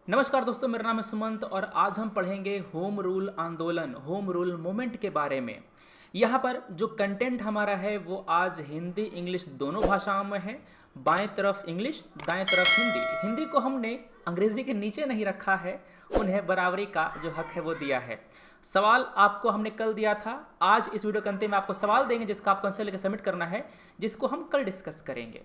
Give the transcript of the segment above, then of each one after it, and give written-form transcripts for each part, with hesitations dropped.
नमस्कार दोस्तों, मेरा नाम है सुमंत और आज हम पढ़ेंगे होम रूल आंदोलन, होम रूल मूवमेंट के बारे में। यहाँ पर जो कंटेंट हमारा है वो आज हिंदी इंग्लिश दोनों भाषाओं में है। बाएं तरफ इंग्लिश, दाएं तरफ हिंदी। हिंदी को हमने अंग्रेजी के नीचे नहीं रखा है, उन्हें बराबरी का जो हक है वो दिया है। सवाल आपको हमने कल दिया था, आज इस वीडियो के अंत में आपको सवाल देंगे जिसका आपको आंसर लेकर सबमिट करना है, जिसको हम कल डिस्कस करेंगे।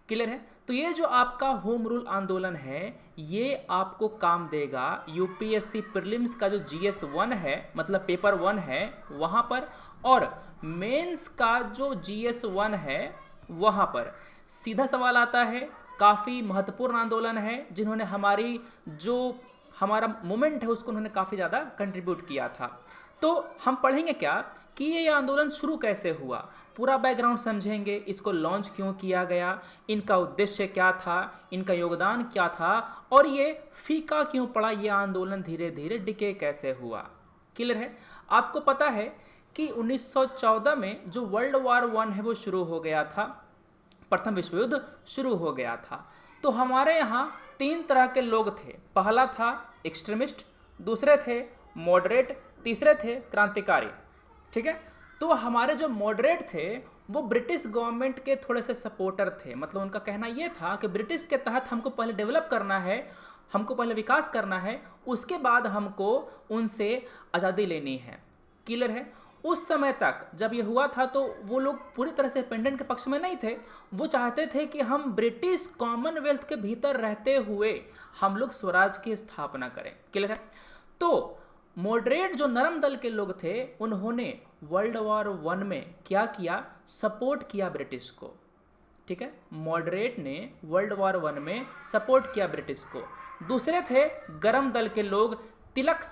क्लियर है? तो ये जो आपका होम रूल आंदोलन है ये आपको काम देगा यूपीएससी प्रीलिम्स का जो जीएस 1 है, मतलब पेपर 1 है वहाँ पर, और मेंस का जो जीएस 1 है वहाँ पर सीधा सवाल आता है। काफ़ी महत्वपूर्ण आंदोलन है, जिन्होंने हमारा मूवमेंट है उसको उन्होंने काफ़ी ज़्यादा कंट्रीब्यूट किया था। तो हम पढ़ेंगे क्या कि ये आंदोलन शुरू कैसे हुआ, पूरा बैकग्राउंड समझेंगे, इसको लॉन्च क्यों किया गया, इनका उद्देश्य क्या था, इनका योगदान क्या था, और ये फीका क्यों पड़ा, ये आंदोलन धीरे धीरे डिके कैसे हुआ। क्लियर है? आपको पता है कि 1914 में जो वर्ल्ड वार 1 है वो शुरू हो गया था, प्रथम विश्व युद्ध शुरू हो गया था। तो हमारे यहाँ 3 तरह के लोग थे। पहला था एक्सट्रीमिस्ट, दूसरे थे मॉडरेट, तीसरे थे क्रांतिकारी। ठीक है? तो हमारे जो मॉडरेट थे वो ब्रिटिश गवर्नमेंट के थोड़े से सपोर्टर थे। मतलब उनका कहना यह था कि ब्रिटिश के तहत हमको पहले डेवलप करना है, हमको पहले विकास करना है, उसके बाद हमको उनसे आज़ादी लेनी है। क्लियर है? उस समय तक जब ये हुआ था तो वो लोग पूरी तरह से इंडिपेंडेंट के पक्ष में नहीं थे। वो चाहते थे कि हम ब्रिटिश कॉमनवेल्थ के भीतर रहते हुए हम लोग स्वराज की स्थापना करें। क्लियर है? तो मॉडरेट जो नरम दल के लोग थे उन्होंने वर्ल्ड वॉर 1 में क्या किया, सपोर्ट किया ब्रिटिश को। ठीक है? मॉडरेट ने वर्ल्ड वॉर 1 में सपोर्ट किया ब्रिटिश को। दूसरे थे गरम दल के लोग, तिलक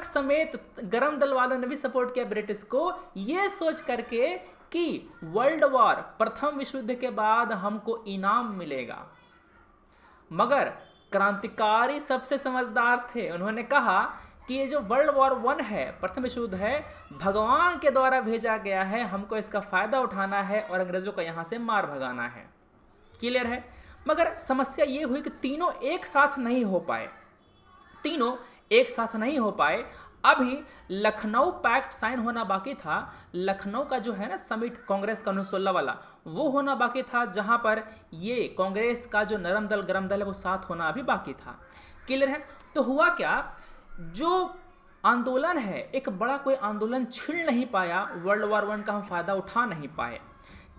समेत गरम दल वालों ने भी सपोर्ट किया ब्रिटिश को, ये सोच करके कि वर्ल्ड वॉर, प्रथम विश्व युद्ध के बाद हमको इनाम मिलेगा। मगर क्रांतिकारी सबसे समझदार थे, उन्होंने कहा कि ये जो वर्ल्ड वॉर 1 है, प्रथम विश्व युद्ध है, भगवान के द्वारा भेजा गया है, हमको इसका फायदा उठाना है और अंग्रेजों को यहां से मार भगाना है। क्लियर है? मगर समस्या ये हुई कि तीनों एक साथ नहीं हो पाए। अभी लखनऊ पैक्ट साइन होना बाकी था। लखनऊ का जो है ना समिट, कांग्रेस का 1916 वाला, वो होना बाकी था, जहां पर ये कांग्रेस का जो नरम दल गरम दल है वो साथ होना अभी बाकी था। क्लियर है? तो हुआ क्या, जो आंदोलन है, एक बड़ा कोई आंदोलन छिड़ नहीं पाया, वर्ल्ड वॉर 1 का हम फायदा उठा नहीं पाए।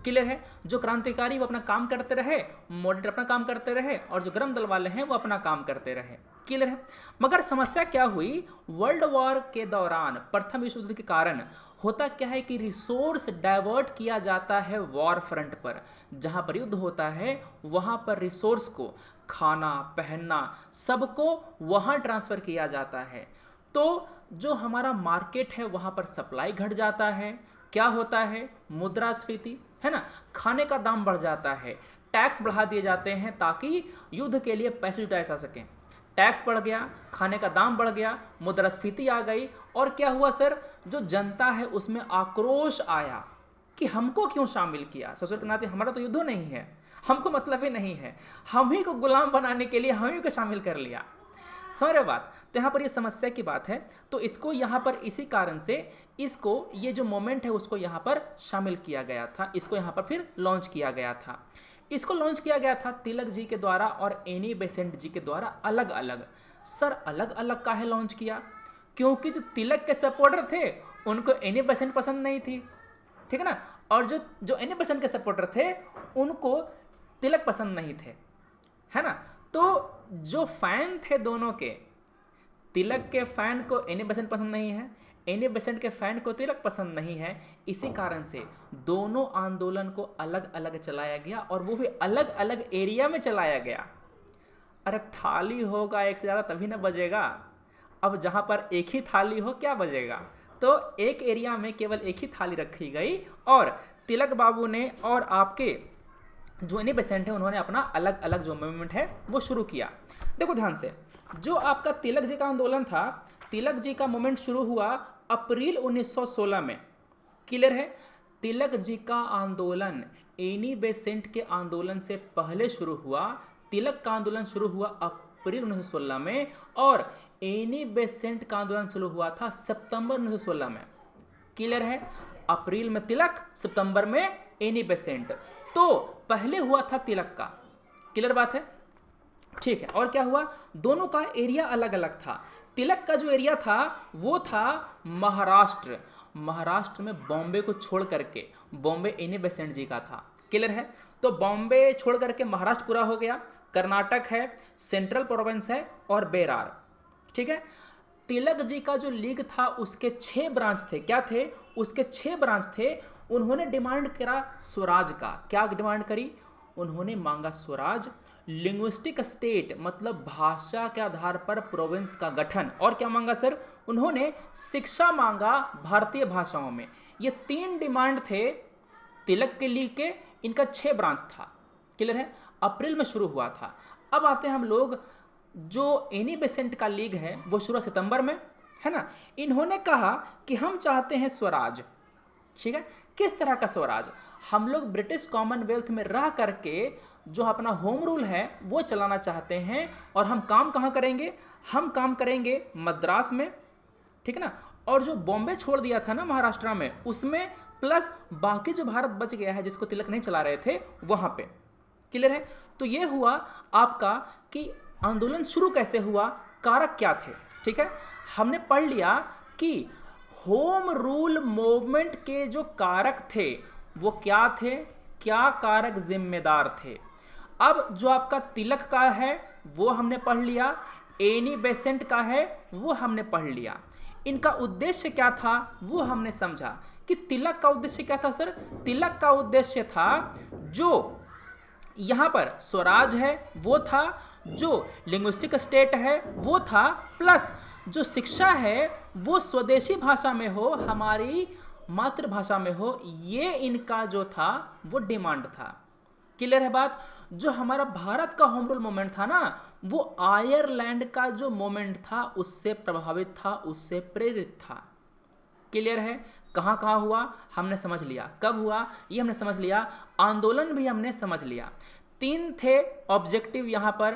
क्लियर है? जो क्रांतिकारी वो अपना काम करते रहे, मॉडरेट अपना काम करते रहे, और जो गरम दल वाले हैं वो अपना काम करते रहे। क्लियर है? मगर समस्या क्या हुई, वर्ल्ड वॉर के दौरान, प्रथम विश्व युद्ध के कारण होता क्या है कि रिसोर्स डाइवर्ट किया जाता है वॉर फ्रंट पर। जहां पर युद्ध होता है वहां पर रिसोर्स को, खाना पहनना, सबको वहां ट्रांसफर किया जाता है। तो जो हमारा मार्केट है वहां पर सप्लाई घट जाता है। क्या होता है, मुद्रास्फीति, है ना, खाने का दाम बढ़ जाता है, टैक्स बढ़ा दिए जाते हैं ताकि युद्ध के लिए पैसे जुटाए जा सकें। टैक्स बढ़ गया, खाने का दाम बढ़ गया, मुद्रास्फीति आ गई, और क्या हुआ सर, जो जनता है उसमें आक्रोश आया कि हमको क्यों शामिल किया। ससुर के नाते हमारा तो युद्ध नहीं है, हमको मतलब ही नहीं है, हम ही को गुलाम बनाने के लिए हम ही को शामिल कर लिया। समझ रहे बात? तो यहाँ पर ये समस्या की बात है। तो इसको यहाँ पर इसी कारण से इसको, ये जो मोमेंट है उसको यहाँ पर शामिल किया गया था, इसको यहाँ पर फिर लॉन्च किया गया था। इसको लॉन्च किया गया था तिलक जी के द्वारा और एनी बेसेंट जी के द्वारा अलग अलग। सर अलग अलग काहे लॉन्च किया? क्योंकि जो तिलक के सपोर्टर थे उनको एनी बेसेंट पसंद नहीं थी। ठीक है ना? और जो एनी बेसेंट के सपोर्टर थे उनको तिलक पसंद नहीं थे, है ना? तो जो फैन थे दोनों के, तिलक के फैन को एनी बेसेंट पसंद नहीं है, एनी बेसेंट के फैन को तिलक पसंद नहीं है। इसी कारण से दोनों आंदोलन को अलग अलग चलाया गया, और वो भी अलग अलग एरिया में चलाया गया। अरे थाली होगा एक से ज़्यादा तभी ना बजेगा। अब जहाँ पर एक ही थाली हो क्या बजेगा? तो एक एरिया में केवल एक ही थाली रखी गई, और तिलक बाबू ने और आपके जो एनी बेसेंट है उन्होंने अपना अलग अलग जो मूवमेंट है वो शुरू किया। देखो ध्यान से, जो आपका तिलक जी का आंदोलन था, तिलक जी का मूवमेंट शुरू हुआ अप्रैल 1916 में। क्लियर है? तिलक जी का आंदोलन एनी बेसेंट के आंदोलन से पहले शुरू हुआ। तिलक का आंदोलन शुरू हुआ अप्रैल 1916 में, और एनी बेसेंट का आंदोलन शुरू हुआ था सितंबर 1916 में। क्लियर है? अप्रैल में तिलक, सितंबर में एनी बेसेंट। तो पहले हुआ था तिलक का। क्लियर बात है? ठीक है। और क्या हुआ? दोनों का एरिया अलग अलग था। तिलक का जो एरिया था वो था महाराष्ट्र। महाराष्ट्र में बॉम्बे को छोड़ करके, बॉम्बे एनी बेसेंट जी का था। क्लियर है? तो बॉम्बे छोड़ करके महाराष्ट्र पूरा हो गया, कर्नाटक है, सेंट्रल प्रोविंस है और बेरार। ठीक है। तिलक जी का जो लीग था उसके 6 ब्रांच थे। क्या थे? उसके 6 ब्रांच थे। उन्होंने डिमांड करा स्वराज का। क्या डिमांड करी? उन्होंने मांगा स्वराज, लिंग्विस्टिक स्टेट मतलब भाषा के आधार पर प्रोविंस का गठन, और क्या मांगा सर? उन्होंने शिक्षा मांगा भारतीय भाषाओं में। ये 3 डिमांड थे तिलक के लीग के। इनका 6 ब्रांच था। क्लियर है? अप्रैल में शुरू हुआ था। अब आते हैं हम लोग, जो एनी बेसेंट का लीग है वो शुरू सितंबर में, है ना। इन्होंने कहा कि हम चाहते हैं स्वराज। ठीक है। किस तरह का स्वराज? हम लोग ब्रिटिश कॉमनवेल्थ में रह करके जो अपना होम रूल है वो चलाना चाहते हैं। और हम काम कहाँ करेंगे? हम काम करेंगे मद्रास में, ठीक है ना। और जो बॉम्बे छोड़ दिया था ना महाराष्ट्र में, उसमें प्लस बाकी जो भारत बच गया है जिसको तिलक नहीं चला रहे थे वहां पे। क्लियर है? तो ये हुआ आपका कि आंदोलन शुरू कैसे हुआ, कारक क्या थे। ठीक है। हमने पढ़ लिया कि होम रूल मूवमेंट के जो कारक थे वो क्या थे, क्या कारक जिम्मेदार थे। अब जो आपका तिलक का है वो हमने पढ़ लिया, एनी बेसेंट का है वो हमने पढ़ लिया। इनका उद्देश्य क्या था वो हमने समझा कि तिलक का उद्देश्य क्या था सर? तिलक का उद्देश्य था जो यहां पर स्वराज है वो था, जो लिंग्विस्टिक स्टेट है वो था, प्लस जो शिक्षा है वो स्वदेशी भाषा में हो, हमारी मातृभाषा में हो। ये इनका जो था वो डिमांड था। क्लियर है बात? जो हमारा भारत का होम रूल मूवमेंट था ना, वो आयरलैंड का जो मूवमेंट था उससे प्रभावित था, उससे प्रेरित था। क्लियर है? कहाँ कहाँ हुआ हमने समझ लिया, कब हुआ ये हमने समझ लिया, आंदोलन भी हमने समझ लिया। 3 थे ऑब्जेक्टिव यहाँ पर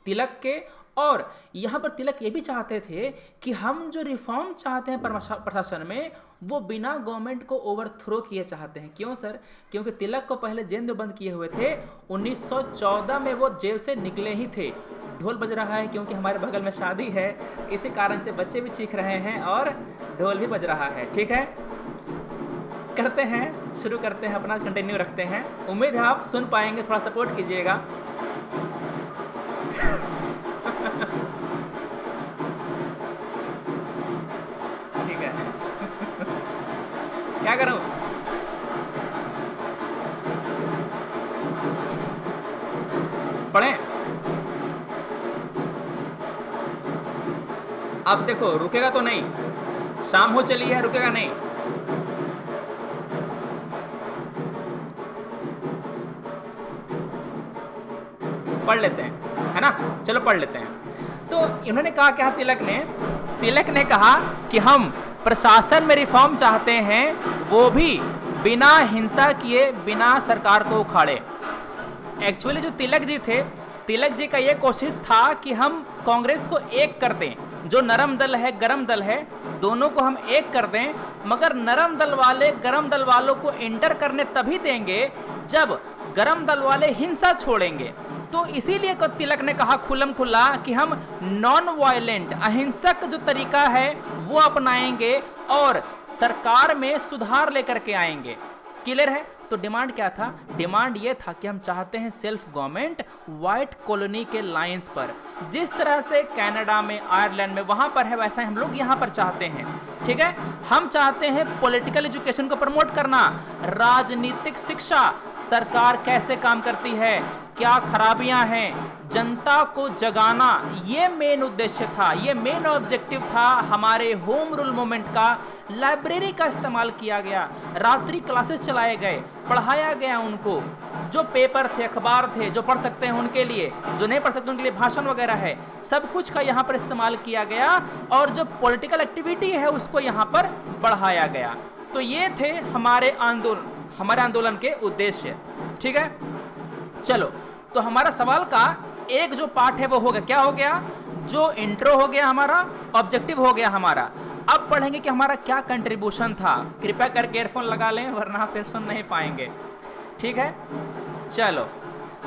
तिलक के। और यहाँ पर तिलक ये भी चाहते थे कि हम जो रिफॉर्म चाहते हैं प्रशासन में वो बिना गवर्नमेंट को ओवरथ्रो किए चाहते हैं। क्यों सर? क्योंकि तिलक को पहले जेल में बंद किए हुए थे। 1914 में वो जेल से निकले ही थे। ढोल बज रहा है क्योंकि हमारे बगल में शादी है, इसी कारण से बच्चे भी चीख रहे हैं और ढोल भी बज रहा है। ठीक है, करते हैं, शुरू करते हैं, अपना कंटिन्यू रखते हैं। उम्मीद है आप सुन पाएंगे, थोड़ा सपोर्ट कीजिएगा। ठीक है। क्या करूं? पढ़ें? अब देखो, रुकेगा तो नहीं, शाम हो चली है, रुकेगा नहीं। पढ़ लेते हैं, है ना, चलो पढ़ लेते हैं। तो इन्होंने कहा क्या, तिलक ने कहा कि हम प्रशासन में रिफॉर्म चाहते हैं, वो भी बिना हिंसा किए, बिना सरकार को उखाड़े। एक्चुअली जो तिलक जी थे, तिलक जी का ये कोशिश था कि हम कांग्रेस को एक कर दें, जो नरम दल है गरम दल है दोनों को हम एक कर दें, मगर नरम दल वाले गरम दल वालों को इंटर करने तभी देंगे जब गरम दल वाले हिंसा छोड़ेंगे। तो इसीलिए तिलक ने कहा खुल्लम खुल्ला कि हम नॉन वायलेंट, अहिंसक जो तरीका है वो अपनाएंगे और सरकार में सुधार लेकर के आएंगे। क्लियर है? तो डिमांड क्या था? डिमांड ये था कि हम चाहते हैं सेल्फ गवर्नमेंट व्हाइट कॉलोनी के लाइंस पर, जिस तरह से कनाडा में, आयरलैंड में वहां पर है, वैसा ही हम लोग यहाँ पर चाहते हैं। ठीक है, हम चाहते हैं पॉलिटिकल एजुकेशन को प्रमोट करना, राजनीतिक शिक्षा, सरकार कैसे काम करती है, क्या खराबियां हैं, जनता को जगाना, ये मेन उद्देश्य था, ये मेन ऑब्जेक्टिव था हमारे होम रूल मूवमेंट का। लाइब्रेरी का इस्तेमाल किया गया, रात्रि क्लासेस चलाए गए, पढ़ाया गया उनको, जो पेपर थे, अखबार थे, जो पढ़ सकते हैं उनके लिए, जो नहीं पढ़ सकते उनके लिए भाषण वगैरह है, सब कुछ का यहाँ पर इस्तेमाल किया गया और जो पॉलिटिकल एक्टिविटी है उसको यहाँ पर बढ़ाया गया। तो ये थे हमारे आंदोलन के उद्देश्य। ठीक है, चलो, तो हमारा सवाल का एक जो पार्ट है वो हो गया, क्या हो गया, जो इंट्रो हो गया हमारा, ऑब्जेक्टिव हो गया हमारा। अब पढ़ेंगे कि हमारा क्या कंट्रीब्यूशन था। कृपया करके ईयरफोन लगा लें वरना फिर सुन नहीं पाएंगे, ठीक है। चलो,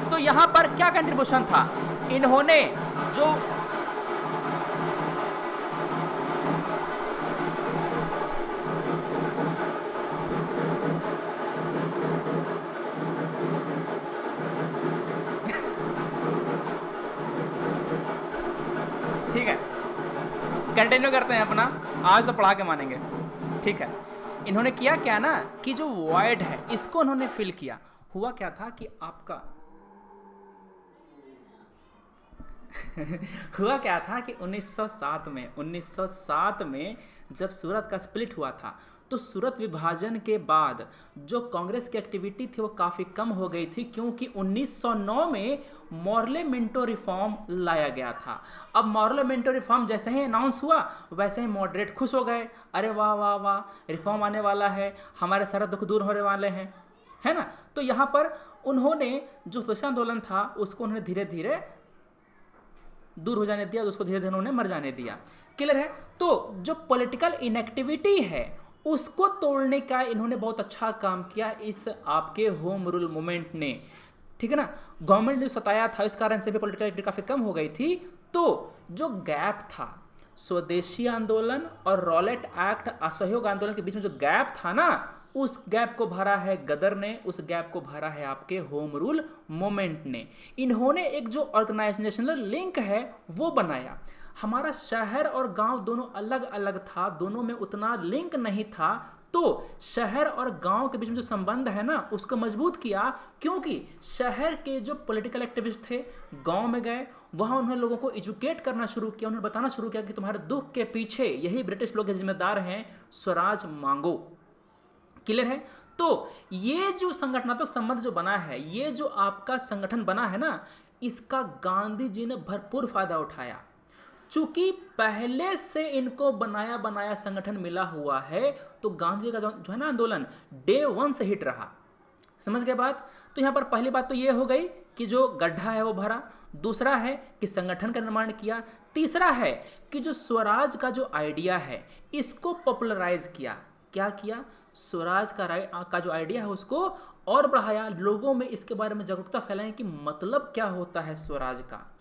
तो यहां पर क्या कंट्रीब्यूशन था, इन्होंने जो ठीक है, कंटिन्यू करते हैं अपना, आज तो पढ़ा के मानेंगे, ठीक है। इन्होंने किया क्या ना कि जो वॉइड है इसको उन्होंने फिल किया। हुआ क्या था कि आपका हुआ क्या था कि 1907 में जब सूरत का स्प्लिट हुआ था, तो सूरत विभाजन के बाद जो कांग्रेस की एक्टिविटी थी वो काफ़ी कम हो गई थी, क्योंकि 1909 में मॉर्ले मिंटो रिफॉर्म लाया गया था। अब मॉर्ले मिंटो रिफॉर्म जैसे ही अनाउंस हुआ वैसे ही मॉडरेट खुश हो गए, अरे वाह वाह वाह, रिफॉर्म आने वाला है, हमारे सारे दुख दूर होने वाले हैं, है ना। तो यहाँ पर उन्होंने जो स्वदेशी आंदोलन था उसको उन्होंने धीरे धीरे दूर हो जाने दिया, उसको धीरे धीरे उन्होंने मर जाने दिया। क्लियर है। तो जो पॉलिटिकल इनएक्टिविटी है उसको तोड़ने का इन्होंने बहुत अच्छा काम किया इस आपके होम रूल मूवमेंट ने, ठीक है ना। गवर्नमेंट ने सताया था, इस कारण से भी पॉलिटिकल एक्टिविटी काफ़ी कम हो गई थी। तो जो गैप था स्वदेशी आंदोलन और रॉलेट एक्ट असहयोग आंदोलन के बीच में, जो गैप था ना, उस गैप को भरा है गदर ने, उस गैप को भरा है आपके होम रूल मूवमेंट ने। इन्होंने एक जो ऑर्गेनाइजेशनल लिंक है वो बनाया। हमारा शहर और गांव दोनों अलग अलग था, दोनों में उतना लिंक नहीं था, तो शहर और गांव के बीच में जो संबंध है ना उसको मजबूत किया। क्योंकि शहर के जो पॉलिटिकल एक्टिविस्ट थे गांव में गए, वहां उन्होंने लोगों को एजुकेट करना शुरू किया, उन्हें बताना शुरू किया कि तुम्हारे दुख के पीछे यही ब्रिटिश लोग जिम्मेदार हैं, स्वराज मांगो। क्लियर है। तो ये जो संगठनात्मक संबंध जो बना है, ये जो आपका संगठन बना है ना, इसका गांधी जी ने भरपूर फायदा उठाया। चूंकि पहले से इनको बनाया बनाया संगठन मिला हुआ है, तो गांधी का जो है ना आंदोलन डे 1 से हिट रहा। समझ गए बात। तो यहां पर पहली बात तो ये हो गई कि जो गड्ढा है वो भरा, दूसरा है कि संगठन का निर्माण किया, तीसरा है कि जो स्वराज का जो आइडिया है इसको पॉपुलराइज किया। क्या किया, स्वराज का जो आइडिया है उसको और बढ़ाया, लोगों में इसके बारे में जागरूकता फैलाई कि मतलब क्या होता है स्वराज का।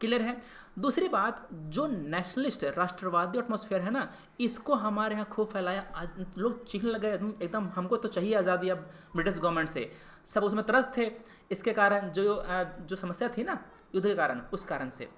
क्लियर है। दूसरी बात, जो नेशनलिस्ट राष्ट्रवादी एटमॉस्फेयर है ना, इसको हमारे यहाँ खूब फैलाया। लोग चीखने लगे एकदम हमको तो चाहिए आज़ादी अब ब्रिटिश गवर्नमेंट से, सब उसमें त्रस्त थे। इसके कारण जो समस्या थी ना युद्ध के कारण, उस कारण से।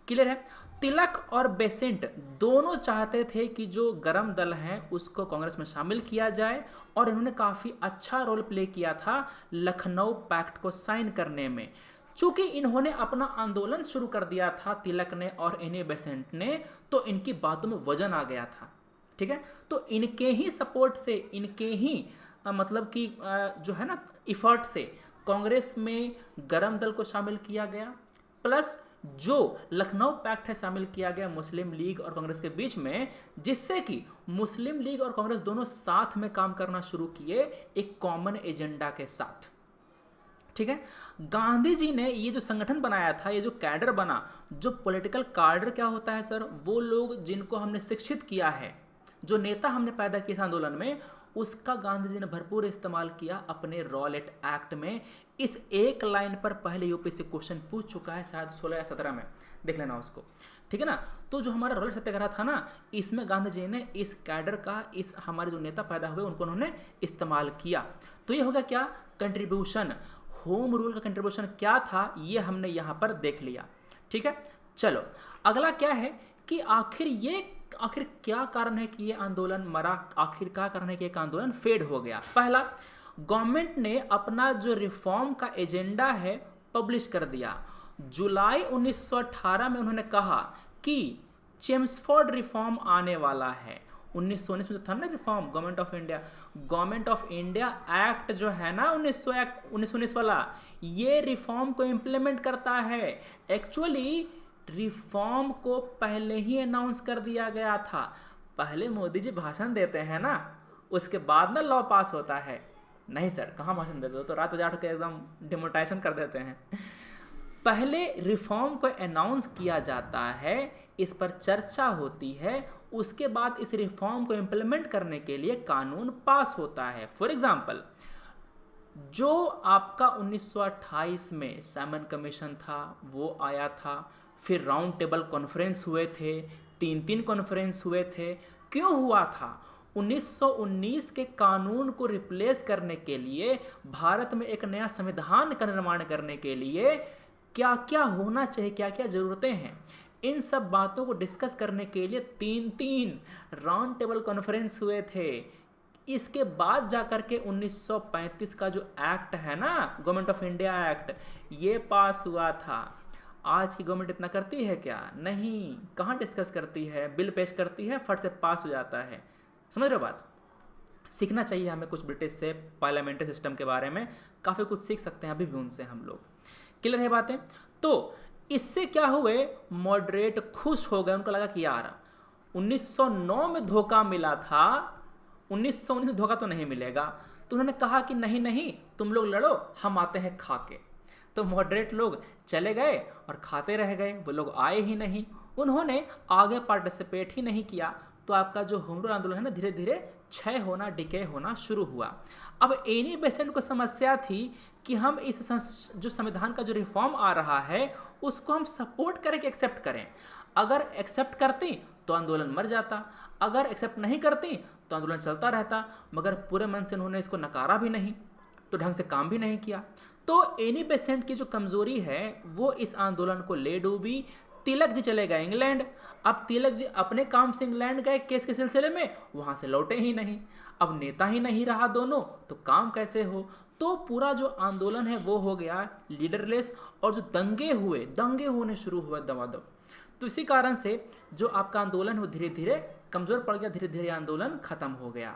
क्लियर है। तिलक और बेसेंट दोनों चाहते थे कि जो गरम दल हैं उसको कांग्रेस में शामिल किया जाए, और इन्होंने काफ़ी अच्छा रोल प्ले किया था लखनऊ पैक्ट को साइन करने में। चूंकि इन्होंने अपना आंदोलन शुरू कर दिया था तिलक ने और एनी बेसेंट ने, तो इनकी बातों में वजन आ गया था। ठीक है। तो इनके ही सपोर्ट से, इनके ही मतलब कि जो है ना इफर्ट से कांग्रेस में गरम दल को शामिल किया गया, प्लस जो लखनऊ पैक्ट है शामिल किया गया मुस्लिम लीग और कांग्रेस के बीच में, जिससे कि मुस्लिम लीग और कांग्रेस दोनों साथ में काम करना शुरू किए एक कॉमन एजेंडा के साथ। ठीक है। गांधी जी ने ये जो संगठन बनाया था, ये जो कैडर बना, जो पॉलिटिकल कैडर क्या होता है सर, वो लोग जिनको हमने शिक्षित किया है, जो नेता हमने पैदा किया आंदोलन में, उसका गांधी जी ने भरपूर इस्तेमाल किया अपने रॉलेट एक्ट में। इस एक लाइन पर पहले यूपीएससी क्वेश्चन पूछ चुका है, शायद 16 या 17 में, देख लेना उसको। ठीक है ना। तो जो हमारा रॉलेट सत्याग्रह था ना, इसमें गांधी जी ने इस कैडर का, इस हमारे जो नेता पैदा हुए उनको उन्होंने इस्तेमाल किया। तो ये होगा क्या, कंट्रीब्यूशन। होम रूल का कंट्रीब्यूशन क्या था ये हमने यहाँ पर देख लिया। ठीक है। चलो अगला क्या है कि आखिर क्या कारण है कि ये आंदोलन मरा, आखिर क्या कारण है कि एक आंदोलन फेड हो गया। पहला, गवर्नमेंट ने अपना जो रिफॉर्म का एजेंडा है पब्लिश कर दिया। जुलाई 1918 में उन्होंने कहा कि चेम्सफोर्ड रिफॉर्म आने वाला है। 1919 में जो था ना reform, government of India act जो है ना 1919 वाला, ये रिफॉर्म को इम्प्लीमेंट करता है। एक्चुअली रिफॉर्म को पहले ही अनाउंस कर दिया गया था। पहले मोदी जी भाषण देते हैं ना, उसके बाद ना लॉ पास होता है। नहीं सर, कहाँ भाषण देते हो, तो रात बजा के एकदम डिमोनेटाइजेशन कर देते हैं। पहले रिफॉर्म को अनाउंस किया जाता है, इस पर चर्चा होती है, उसके बाद इस रिफॉर्म को इम्प्लीमेंट करने के लिए कानून पास होता है। फॉर एग्जाम्पल, जो आपका 1928 में सैमन कमीशन था वो आया था, फिर राउंड टेबल कॉन्फ्रेंस हुए थे, 3 कॉन्फ्रेंस हुए थे। क्यों हुआ था? 1919 के कानून को रिप्लेस करने के लिए, भारत में एक नया संविधान का निर्माण करने के लिए क्या क्या होना चाहिए, क्या क्या ज़रूरतें हैं, इन सब बातों को डिस्कस करने के लिए 3 राउंड टेबल कॉन्फ्रेंस हुए थे। इसके बाद जाकर के 1935 का जो एक्ट है ना, गवर्नमेंट ऑफ इंडिया एक्ट, ये पास हुआ था। आज की गवर्नमेंट इतना करती है क्या? नहीं। कहाँ डिस्कस करती है? बिल पेश करती है, फट से पास हो जाता है। समझ रहे हो बात? सीखना चाहिए हमें कुछ ब्रिटिश से, पार्लियामेंट्री सिस्टम के बारे में काफ़ी कुछ सीख सकते हैं अभी भी उनसे हम लोग। क्लियर है बातें? तो इससे क्या हुए, मॉडरेट खुश हो गए, उनको लगा कि यार 1909 में धोखा मिला था, 1919 में धोखा तो नहीं मिलेगा। तो उन्होंने कहा कि नहीं नहीं, तुम लोग लड़ो, हम आते हैं खा के। तो मॉडरेट लोग चले गए और खाते रह गए, वो लोग आए ही नहीं, उन्होंने आगे पार्टिसिपेट ही नहीं किया। तो आपका जो होम रूल आंदोलन है ना, धीरे धीरे क्षय होना, डिके होना शुरू हुआ। अब एनी बेसेंट को समस्या थी कि हम इस जो संविधान का जो रिफॉर्म आ रहा है उसको हम सपोर्ट करें कि एक्सेप्ट करें। अगर एक्सेप्ट करती तो आंदोलन मर जाता, अगर एक्सेप्ट नहीं करती तो आंदोलन चलता रहता। मगर पूरे मन से उन्होंने इसको नकारा भी नहीं, तो ढंग से काम भी नहीं किया। तो एनी बेसेंट की जो कमजोरी है वो इस आंदोलन को ले डूबी। तिलक जी चले गए इंग्लैंड। अब तिलक जी अपने काम से इंग्लैंड गए केस के सिलसिले में, वहाँ से लौटे ही नहीं। अब नेता ही नहीं रहा दोनों, तो काम कैसे हो? तो पूरा जो आंदोलन है वो हो गया लीडरलेस, और जो दंगे होने शुरू हुए दबादब। तो इसी कारण से जो आपका आंदोलन है वो धीरे धीरे कमज़ोर पड़ गया, धीरे धीरे आंदोलन खत्म हो गया।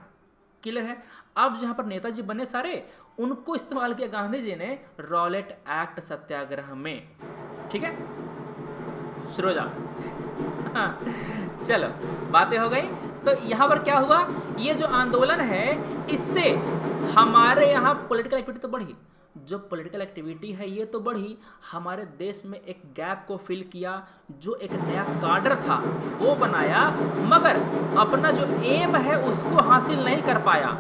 क्लियर है? अब जहाँ पर नेताजी बने सारे, उनको इस्तेमाल किया गांधी जी ने रॉलेट एक्ट सत्याग्रह में। ठीक है, शुरू हो जाओ। हाँ, चलो बातें हो गई। तो यहाँ पर क्या हुआ, ये जो आंदोलन है इससे हमारे यहाँ पॉलिटिकल एक्टिविटी तो बढ़ी, जो पॉलिटिकल एक्टिविटी है ये तो बढ़ी, हमारे देश में एक गैप को फिल किया, जो एक नया काडर था वो बनाया, मगर अपना जो एम है उसको हासिल नहीं कर पाया।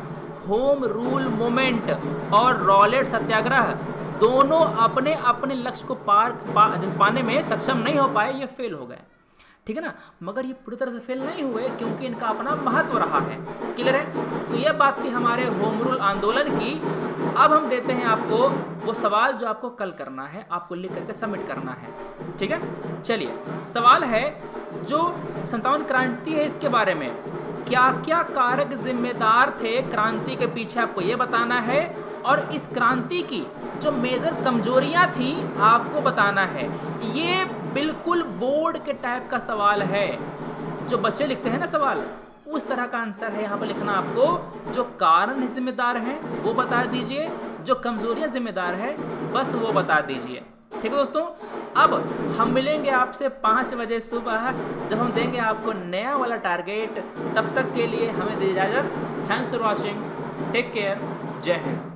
होम रूल मूवमेंट और रॉलेट सत्याग्रह दोनों अपने अपने लक्ष्य को पाने में सक्षम नहीं हो पाए, ये फेल हो गए। ठीक है ना? मगर ये पूरी तरह से फेल नहीं हुए क्योंकि इनका अपना महत्व रहा है। क्लियर है? तो ये बात थी हमारे होम रूल आंदोलन की। अब हम देते हैं आपको वो सवाल जो आपको कल करना है, आपको लिख करके सबमिट करना है। ठीक है, चलिए सवाल है, जो 57 क्रांति है इसके बारे में क्या क्या कारक जिम्मेदार थे क्रांति के पीछे, आपको ये बताना है। और इस क्रांति की जो मेजर कमजोरियां थी आपको बताना है। ये बिल्कुल बोर्ड के टाइप का सवाल है, जो बच्चे लिखते हैं ना सवाल, उस तरह का आंसर है यहाँ पर लिखना आपको। जो कारण जिम्मेदार हैं वो बता दीजिए, जो कमजोरियां जिम्मेदार है बस वो बता दीजिए। ठीक है दोस्तों, अब हम मिलेंगे आपसे 5 बजे सुबह, जब हम देंगे आपको नया वाला टारगेट। तब तक के लिए हमें दे इजाजत। Thanks for watching, take care, Jai Hind.